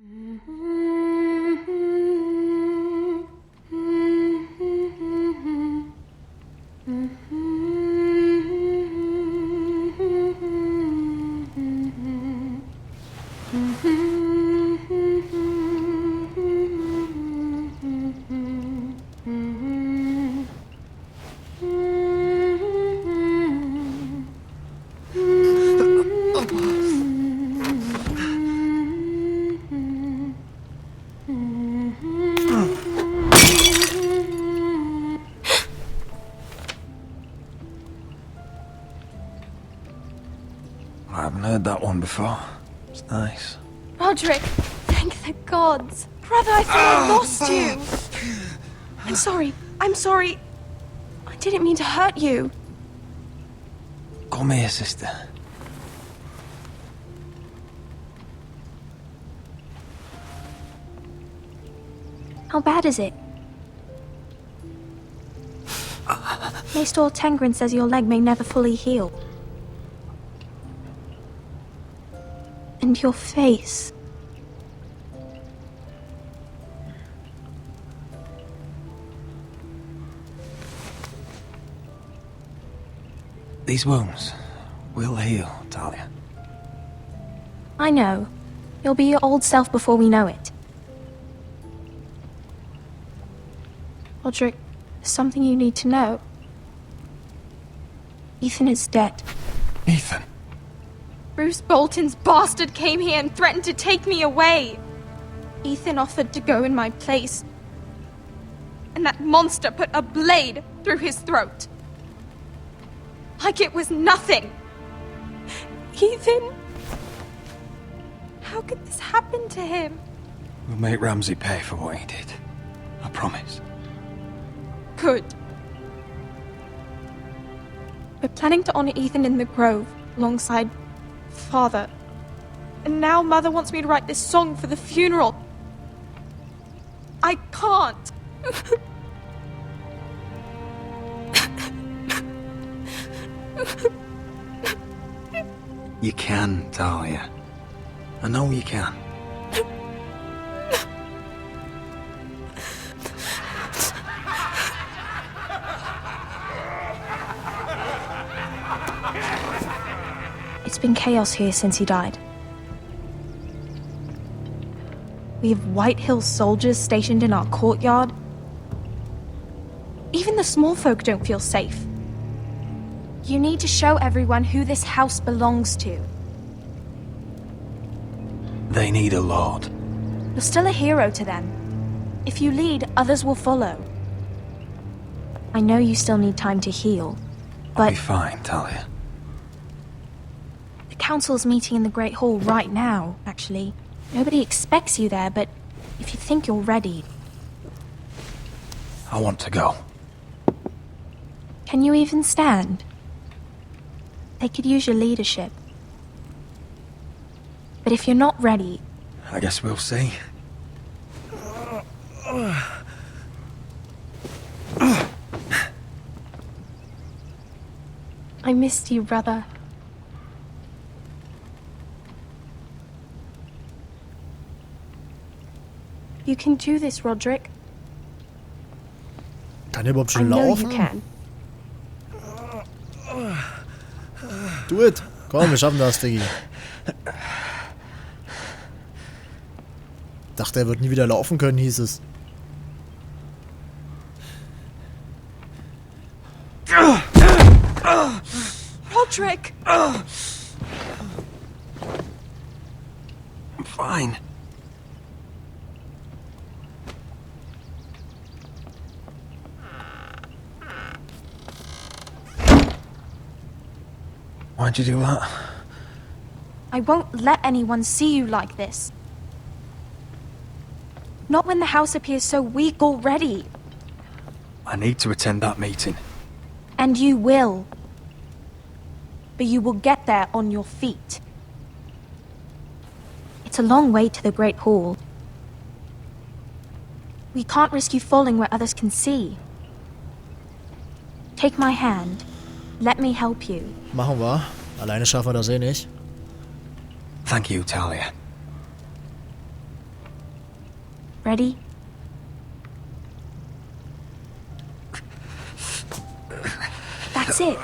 I haven't heard that one before. It's nice. Rodrik, thank the gods. Brother, I thought I lost you. I'm sorry. I didn't mean to hurt you. Come here, sister. How bad is it? Maester Tengrin says your leg may never fully heal. And your face. These wounds will heal, Talia. I know. You'll be your old self before we know it. Rodrik, there's something you need to know. Ethan is dead. Ethan? Bruce Bolton's bastard came here and threatened to take me away. Ethan offered to go in my place. And that monster put a blade through his throat. Like it was nothing. Ethan? How could this happen to him? We'll make Ramsay pay for what he did. I promise. Good. We're planning to honor Ethan in the Grove, alongside Father. And now Mother wants me to write this song for the funeral. I can't. You can, Talia. I know you can. It's been chaos here since he died. We have White Hill soldiers stationed in our courtyard. Even the small folk don't feel safe. You need to show everyone who this house belongs to. They need a lord. You're still a hero to them. If you lead, others will follow. I know you still need time to heal, I'll but be fine, Talia. the council's meeting in the Great Hall right now, actually. Nobody expects you there, but if you think you're ready... I want to go. Can you even stand? They could use your leadership. But if you're not ready... I guess we'll see. I missed you, brother. You can do this, Rodrik. Kann er überhaupt I schon know you laufen? can. Do it! Komm, wir schaffen das, Diggi. Dachte, er wird nie wieder laufen können, hieß es. Rodrik! I'm fine. Why'd you do that? I won't let anyone see you like this. Not when the house appears so weak already. I need to attend that meeting. And you will. But you will get there on your feet. It's a long way to the Great Hall. We can't risk you falling where others can see. Take my hand. Let me help you. Machen wir. Alleine schaffen wir das eh nicht. Thank you, Talia. Ready? That's it.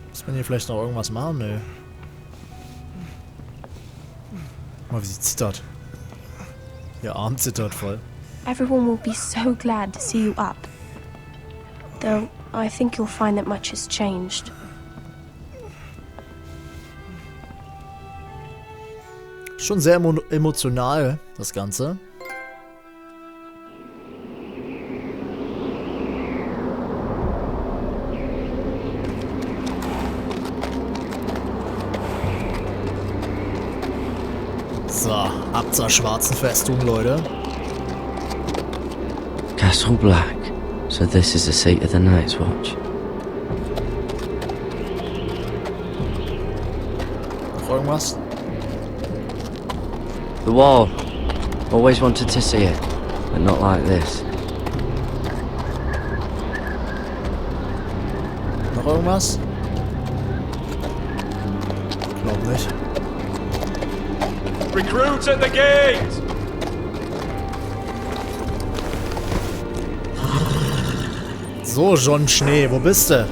Muss man hier vielleicht noch irgendwas machen? Nö. Guck mal, wie sie zittert. Ihr Arm zittert voll. Everyone will be so glad to see you up. Though, I think you'll find that much has changed. Schon sehr emotional, das Ganze. So, ab zur schwarzen Festung, Leute. Castle Black. So this is the seat of the Night's Watch. Noch irgendwas? The wall. Always wanted to see it, but not like this. Noch irgendwas? Glaub nicht. Recruits at the gate! So, John Schnee, wo bist du?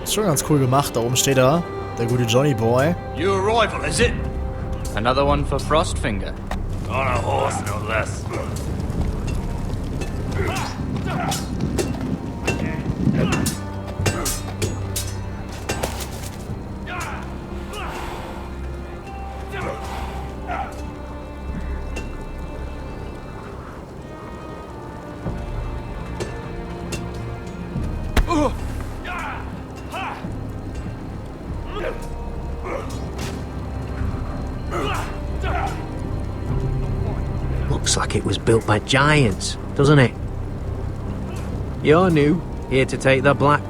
Ist schon ganz cool gemacht. Da oben steht er, der gute Johnny Boy. New arrival, is it? Another one for Frostfinger. On a horse, no less. Looks like it was built by giants, doesn't it? You're new, here to take the black.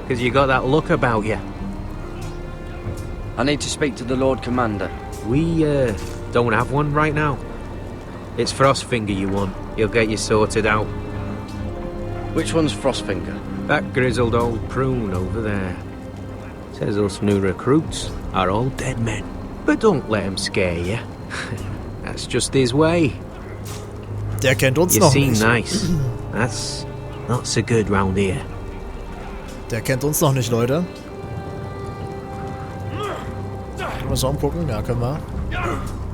Because you got that look about you. I need to speak to the Lord Commander. We, don't have one right now. It's Frostfinger you want. He'll get you sorted out. Which one's Frostfinger? That grizzled old prune over there. Says us new recruits are all dead men. But don't let him scare you. That's just his way. Der kennt uns You noch seem nicht. nice. That's not so good round here. Der kennt uns noch nicht, Leute. Können wir uns auch umgucken? Ja, können wir.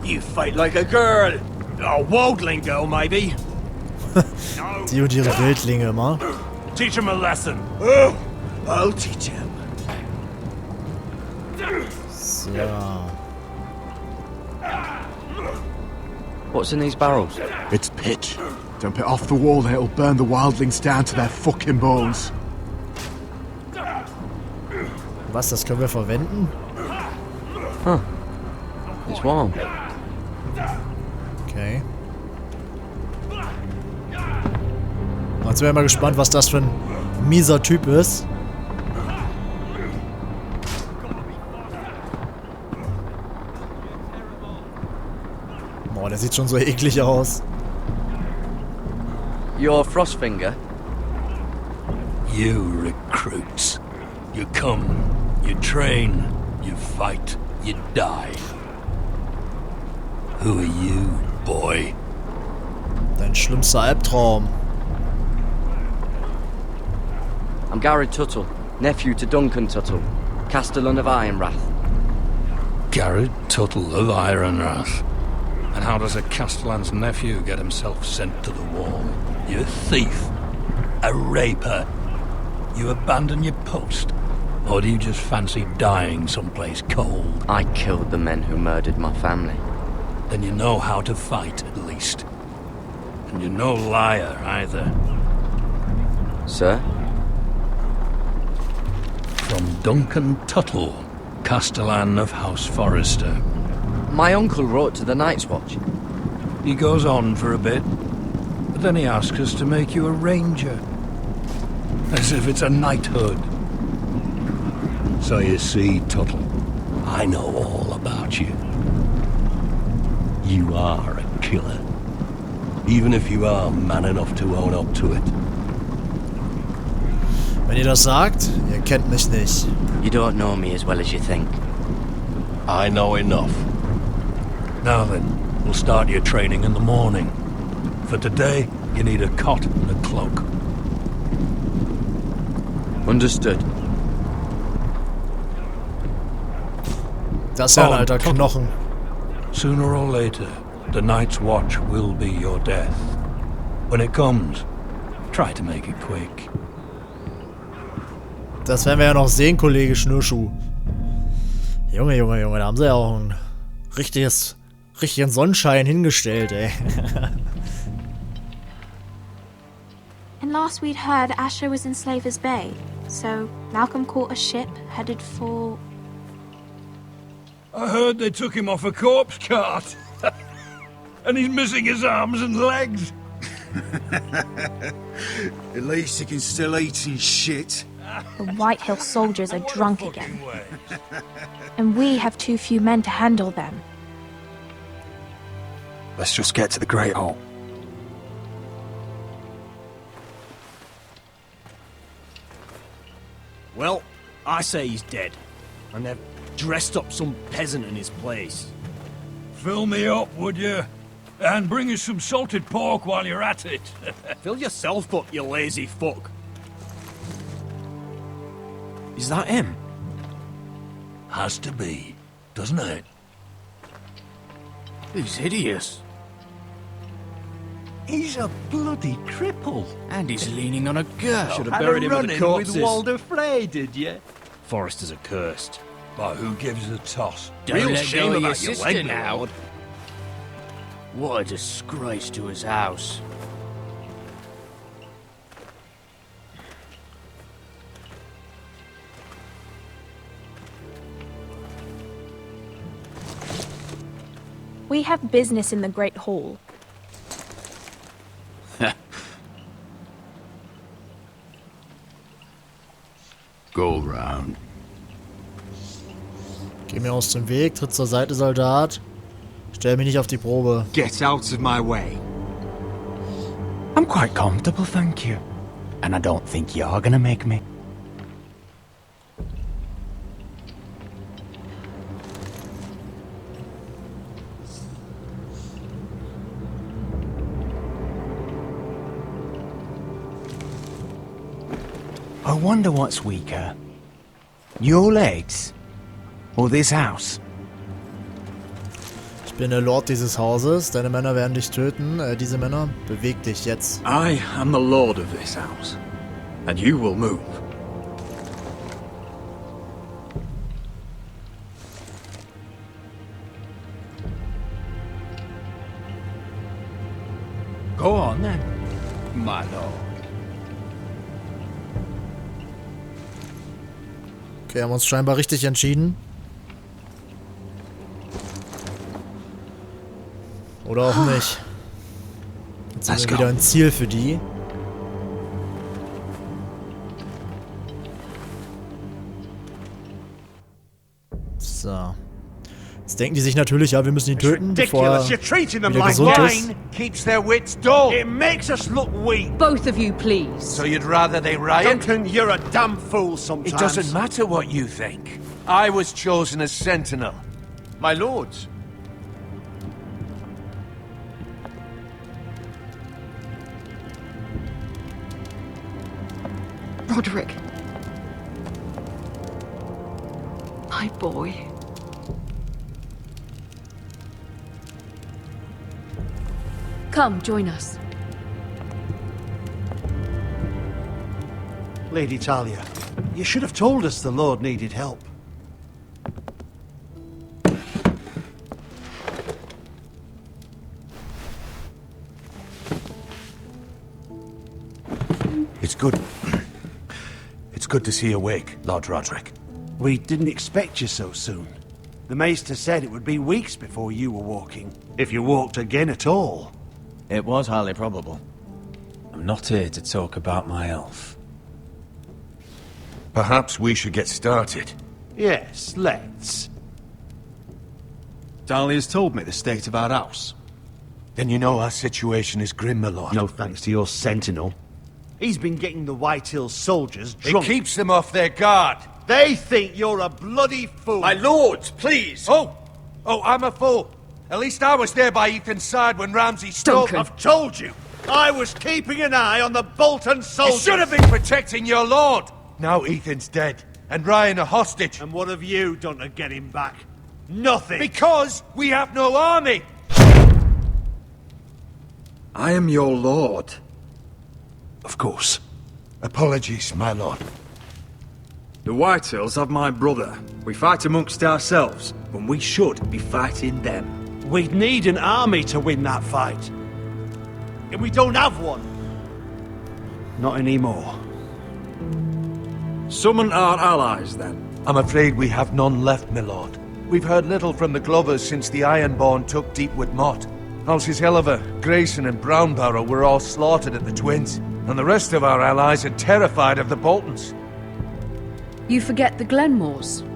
You fight like a girl. A wildling girl, maybe. Die und ihre Wildlinge immer. Teach him a lesson. Oh, I'll teach him. So. What's in these barrels? It's pitch. Dump it off the wall and it'll burn the wildlings down to their fucking bones. Was, das können wir verwenden? Huh. It's warm. Okay. Jetzt wäre ich mal gespannt, was das für ein mieser Typ ist. Boah, der sieht schon so eklig aus. You're Frostfinger? You recruits. You come, you train, you fight, you die. Who are you, boy? Dein schlimmster Albtraum. I'm Gary Tuttle, nephew to Duncan Tuttle, Castellan of Ironrath. Garrett Tuttle of Ironrath. And how does a Castellan's nephew get himself sent to the wall? You a thief? A raper? You abandon your post? Or do you just fancy dying someplace cold? I killed the men who murdered my family. Then you know how to fight, at least. And you're no liar, either. Sir? From Duncan Tuttle, Castellan of House My uncle wrote to the Night's Watch. He goes on for a bit, but Then he asks us to make you a ranger. As if it's a knighthood. So you see, Tuttle, I know all about you. You are a killer. Even if you are man enough to own up to it. Wenn ihr das sagt, ihr kennt mich nicht. You don't know me as well as you think. I know enough. Now then, we'll start your training in the morning. For today, you need a cot and a cloak. Understood. Das ist ja ein alter Knochen. Sooner or later, the Night's Watch will be your death. When it comes, try to make it quick. Das werden wir ja noch sehen, Kollege Schnürschuh. Junge, da haben sie ja auch einen richtigen Sonnenschein hingestellt, ey. And last we'd heard Asher was in Slaver's Bay, so Malcolm caught a ship headed for... I heard they took him off a corpse cart. And he's missing his arms and legs. At least he can still eat and shit. The White Hill soldiers are drunk again. And we have too few men to handle them. Let's just get to the Great Hall. Well, I say he's dead. And they've dressed up some peasant in his place. Fill me up, would you? And bring us some salted pork while you're at it. Fill yourself up, you lazy fuck. Is that him? Has to be, doesn't it? He's hideous. He's a bloody cripple. And he's leaning on a girl. Should have Had buried a him with run-in the corpses. with Walder Frey, did you? Foresters are cursed. But who gives a toss? Don't Real let shame go of your about your sister leg now. Lord. What a disgrace to his house. We have business in the Great Hall. Go round. Geh mir aus dem Weg, tritt zur Seite, Soldat. Stell mich nicht auf die Probe. Get out of my way. I'm quite comfortable, thank you. And I don't think you're gonna make me. I wonder what's weaker. Your legs? Or this house? Ich bin der Lord dieses Hauses. Deine Männer werden dich töten. Diese Männer, beweg dich jetzt. I am the lord of this house. And you will move. Go on then, my lord. Okay, haben uns scheinbar richtig entschieden. Oder auch nicht. Jetzt haben wir wieder ein Ziel für die. So. Jetzt denken die sich natürlich, ja, wir müssen ihn töten, bevor er wieder gesund ist. Keeps their wits dull. It makes us look weak. Both of you, please. So you'd rather they riot? Duncan, you're a damn fool sometimes. It doesn't matter what you think. I was chosen as sentinel. My lords. Rodrik. My boy. Come, join us. Lady Talia, you should have told us the Lord needed help. It's good. It's good to see you awake, Lord Rodrik. We didn't expect you so soon. The Maester said it would be weeks before you were walking, if you walked again at all. It was highly probable. I'm not here to talk about my elf. Perhaps we should get started. Yes, let's. Dahlia's told me the state of our house. Then you know our situation is grim, my lord. No thanks to your sentinel. He's been getting the White Hills soldiers drunk. It keeps them off their guard. They think you're a bloody fool. My lords, please! Oh, I'm a fool. At least I was there by Ethan's side when Ramsay stole... Duncan. I've told you! I was keeping an eye on the Bolton soldiers! You should have been protecting your lord! Now Ethan's dead, and Ryan a hostage. And what have you done to get him back? Nothing! Because we have no army! I am your lord. Of course. Apologies, my lord. The Whitehills have my brother. We fight amongst ourselves, when we should be fighting them. We'd need an army to win that fight. And we don't have one. Not anymore. Summon our allies, then. I'm afraid we have none left, my lord. We've heard little from the Glovers since the Ironborn took Deepwood Motte. Houses Helliver, Grayson and Brownbarrow were all slaughtered at the Twins, and the rest of our allies are terrified of the Boltons. You forget the Glenmores.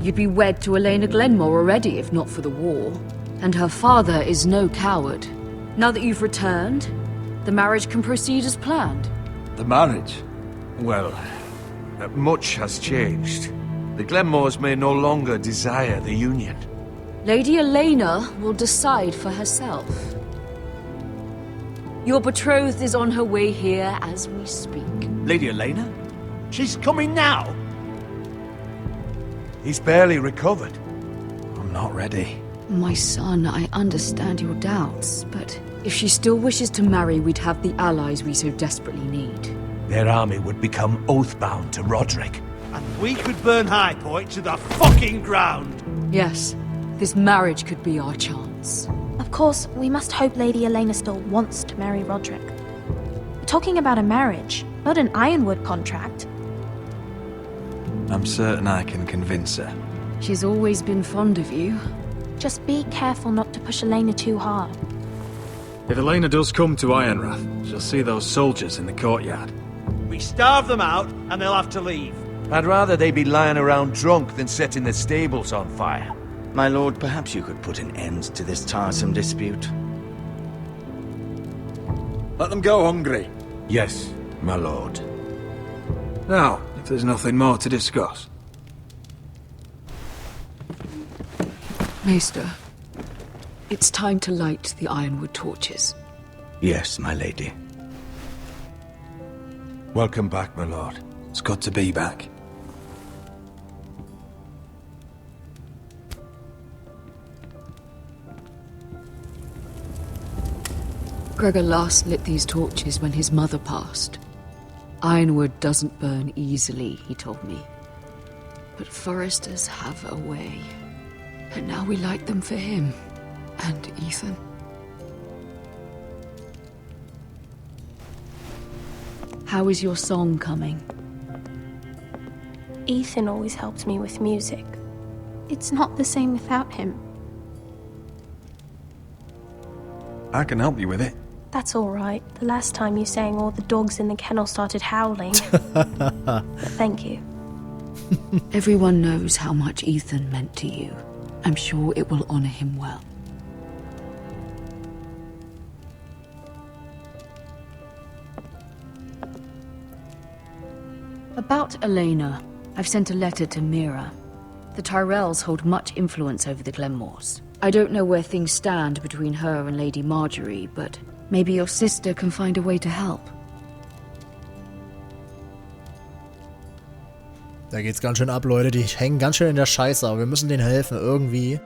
You'd be wed to Elena Glenmore already if not for the war. And her father is no coward. Now that you've returned, the marriage can proceed as planned. The marriage? Well, much has changed. The Glenmores may no longer desire the union. Lady Elena will decide for herself. Your betrothed is on her way here as we speak. Lady Elena? She's coming now! He's barely recovered. I'm not ready. My son, I understand your doubts, but if she still wishes to marry, we'd have the allies we so desperately need. Their army would become oath-bound to Rodrik. And we could burn High Point to the fucking ground! Yes, this marriage could be our chance. Of course, we must hope Lady Elena still wants to marry Rodrik. We're talking about a marriage, not an Ironwood contract. I'm certain I can convince her. She's always been fond of you. Just be careful not to push Elena too hard. If Elena does come to Ironrath, she'll see those soldiers in the courtyard. We starve them out, and they'll have to leave. I'd rather they be lying around drunk than setting the stables on fire. My lord, perhaps you could put an end to this tiresome dispute. Let them go hungry. Yes, my lord. Now, if there's nothing more to discuss. Maester, it's time to light the Ironwood torches. Yes, my lady. Welcome back, my lord. It's good to be back. Gregor last lit these torches when his mother passed. Ironwood doesn't burn easily, he told me. But foresters have a way. And now we light them for him. And Ethan. How is your song coming? Ethan always helps me with music. It's not the same without him. I can help you with it. That's all right. The last time you sang, all the dogs in the kennel started howling. Thank you. Everyone knows how much Ethan meant to you. I'm sure it will honor him well. About Elena, I've sent a letter to Mira. The Tyrells hold much influence over the Glenmores. I don't know where things stand between her and Lady Marjorie, but maybe your sister can find a way to help. Da geht's ganz schön ab, Leute. Die hängen ganz schön in der Scheiße, aber wir müssen denen helfen, irgendwie.